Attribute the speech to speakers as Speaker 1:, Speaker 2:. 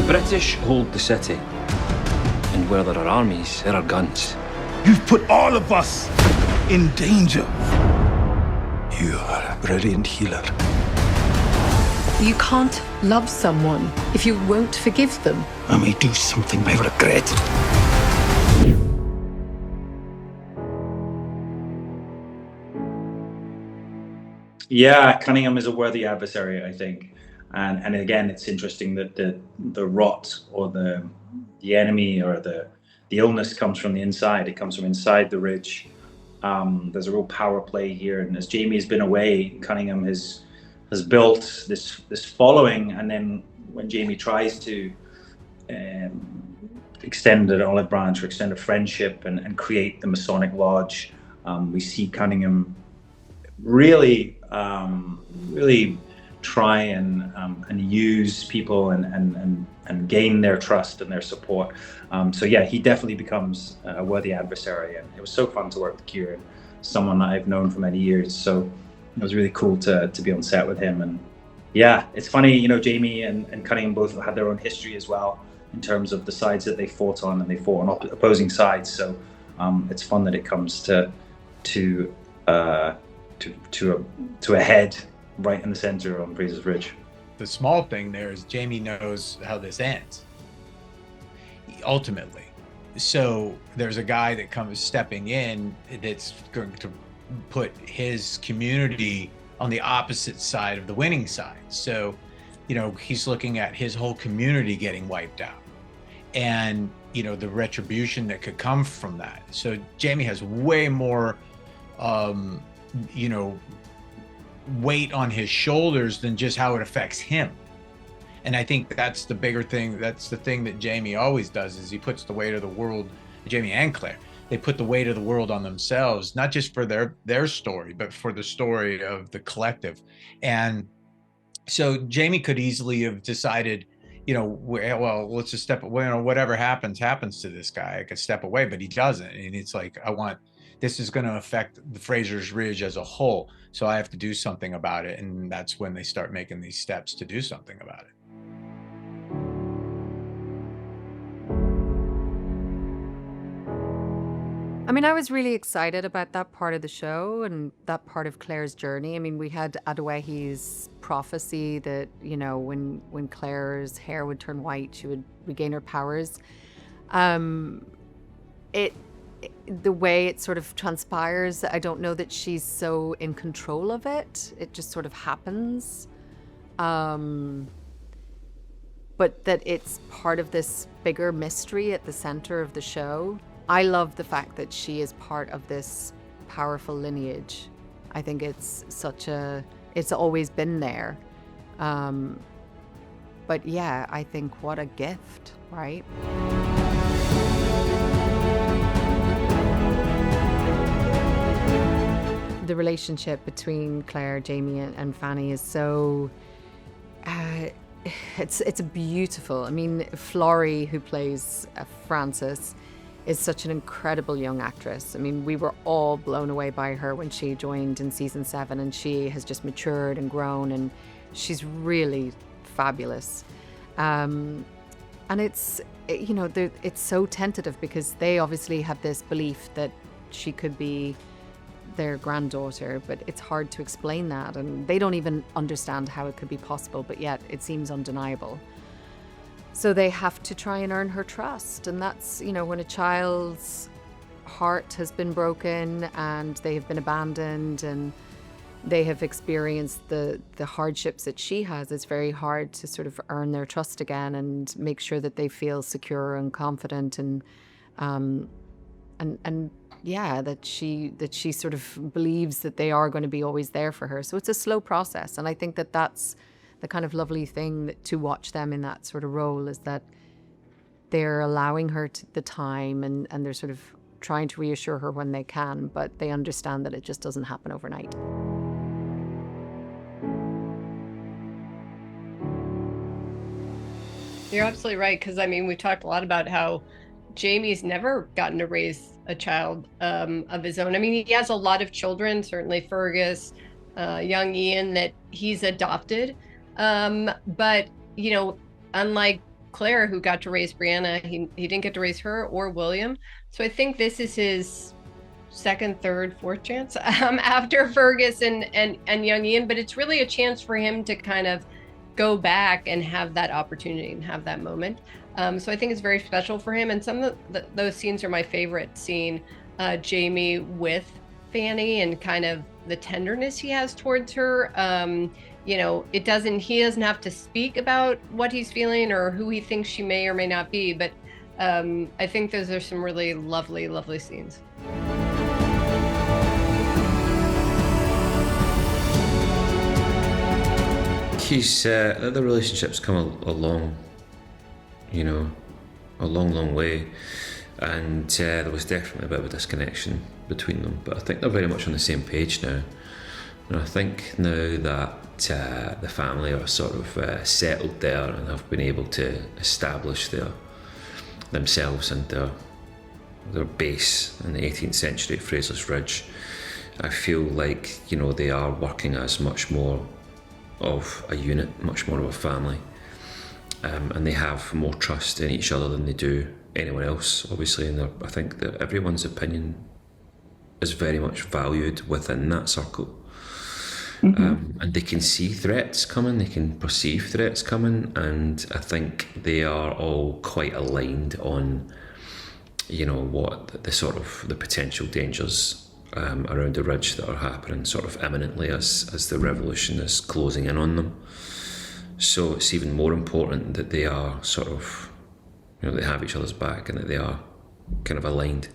Speaker 1: British hold the city, and where there are armies, there are guns.
Speaker 2: You've put all of us in danger.
Speaker 3: You are a brilliant healer.
Speaker 4: You can't love someone if you won't forgive them.
Speaker 3: I may do something I regret.
Speaker 5: Yeah, Cunningham is a worthy adversary, I think. And again, it's interesting that the rot or the enemy or the illness comes from the inside. It comes from inside the ridge. There's a real power play here, and as Jamie has been away, Cunningham has built this following, and then when Jamie tries to extend an olive branch or extend a friendship and create the Masonic Lodge, we see Cunningham really try and use people and gain their trust and their support. So yeah, he definitely becomes a worthy adversary, and it was so fun to work with Kieran, someone that I've known for many years. So it was really cool to be on set with him. And yeah, it's funny, you know, Jamie and Cunningham both had their own history as well in terms of the sides that they fought on, and they fought on opposing sides. So it's fun that it comes to a head right in the center on Fraser's Ridge.
Speaker 6: The small thing there is Jamie knows how this ends, ultimately. So there's a guy that comes stepping in that's going to put his community on the opposite side of the winning side. So, you know, he's looking at his whole community getting wiped out, and, you know, the retribution that could come from that. So Jamie has way more, you know, weight on his shoulders than just how it affects him. And I think that's the bigger thing. That's the thing that Jamie always does, is he puts the weight of the world, Jamie and Claire, they put the weight of the world on themselves, not just for their story, but for the story of the collective. And so Jamie could easily have decided, you know, well, let's just step away, you know, whatever happens to this guy, I could step away, but he doesn't. And it's like, this is going to affect the Fraser's Ridge as a whole, so I have to do something about it. And that's when they start making these steps to do something about it.
Speaker 7: I mean, I was really excited about that part of the show and that part of Claire's journey. I mean, we had Adewehi's prophecy that, you know, when Claire's hair would turn white, she would regain her powers. The way it sort of transpires, I don't know that she's so in control of it. It just sort of happens. But that it's part of this bigger mystery at the center of the show. I love the fact that she is part of this powerful lineage. I think it's always been there. But yeah, I think what a gift, right? The relationship between Claire, Jamie, and Fanny is so, it's beautiful. I mean, Florrie, who plays Frances, is such an incredible young actress. I mean, we were all blown away by her when she joined in season 7, and she has just matured and grown, and she's really fabulous. And it's, you know, it's so tentative because they obviously have this belief that she could be their granddaughter, but it's hard to explain that, and they don't even understand how it could be possible, but yet it seems undeniable. So they have to try and earn her trust, and that's, you know, when a child's heart has been broken and they have been abandoned and they have experienced the hardships that she has, it's very hard to sort of earn their trust again and make sure that they feel secure and confident and yeah, that she sort of believes that they are going to be always there for her. So it's a slow process, and I think that that's the kind of lovely thing to watch them in that sort of role, is that they're allowing her the time and they're sort of trying to reassure her when they can, but they understand that it just doesn't happen overnight.
Speaker 8: You're absolutely right, because I mean, we talked a lot about how Jamie's never gotten to raise a child of his own. I mean, he has a lot of children, certainly Fergus, young Ian, that he's adopted. But, you know, unlike Claire, who got to raise Brianna. He didn't get to raise her or William. So I think this is his second, third, fourth chance after Fergus and young Ian. But it's really a chance for him to kind of go back and have that opportunity and have that moment. So I think it's very special for him. And some of those scenes are my favorite. Seeing Jamie with Fanny and kind of the tenderness he has towards her. You know, he doesn't have to speak about what he's feeling or who he thinks she may or may not be, but I think those are some really lovely, lovely scenes.
Speaker 1: The relationship's come a long, you know, a long way, and there was definitely a bit of a disconnection between them, but I think they're very much on the same page now. And I think now that the family are sort of settled there and have been able to establish themselves and their base in the 18th century at Fraser's Ridge, I feel like, you know, they are working as much more of a unit, much more of a family, and they have more trust in each other than they do anyone else, obviously. And I think that everyone's opinion is very much valued within that circle. And they can see threats coming, they can perceive threats coming, and I think they are all quite aligned on, you know, what the sort of the potential dangers around the ridge that are happening sort of imminently as the revolution is closing in on them. So it's even more important that they are sort of, you know, they have each other's back and that they are kind of aligned.